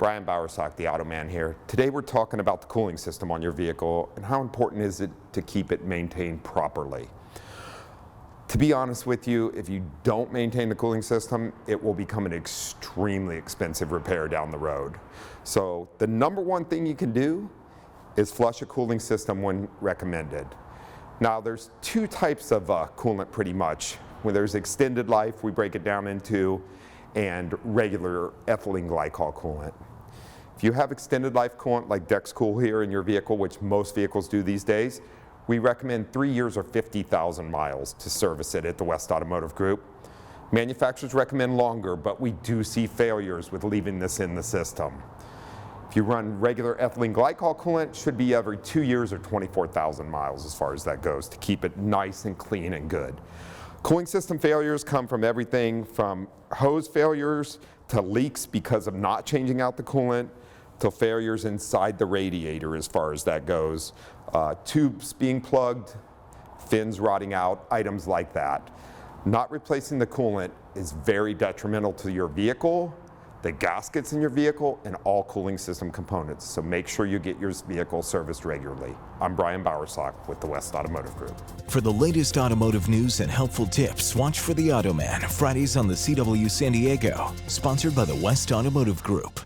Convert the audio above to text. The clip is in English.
Brian Bowersock, the Automan here. Today we're talking about the cooling system on your vehicle and how important is it to keep it maintained properly. To be honest with you, if you don't maintain the cooling system, it will become an extremely expensive repair down the road. So the number one thing you can do is flush a cooling system when recommended. Now there's two types of coolant pretty much. When there's extended life, we break it down into, and regular ethylene glycol coolant. If you have extended life coolant like Dexcool here in your vehicle, which most vehicles do these days, we recommend 3 years or 50,000 miles to service it at the West Automotive Group. Manufacturers recommend longer, but we do see failures with leaving this in the system. If you run regular ethylene glycol coolant, it should be every 2 years or 24,000 miles as far as that goes to keep it nice and clean and good. Cooling system failures come from everything from hose failures to leaks because of not changing out the coolant, to failures inside the radiator as far as that goes, tubes being plugged, fins rotting out, items like that. Not replacing the coolant is very detrimental to your vehicle, the gaskets in your vehicle, and all cooling system components. So make sure you get your vehicle serviced regularly. I'm Brian Bowersock with the West Automotive Group. For the latest automotive news and helpful tips, watch for The Automan Fridays on the CW San Diego, sponsored by the West Automotive Group.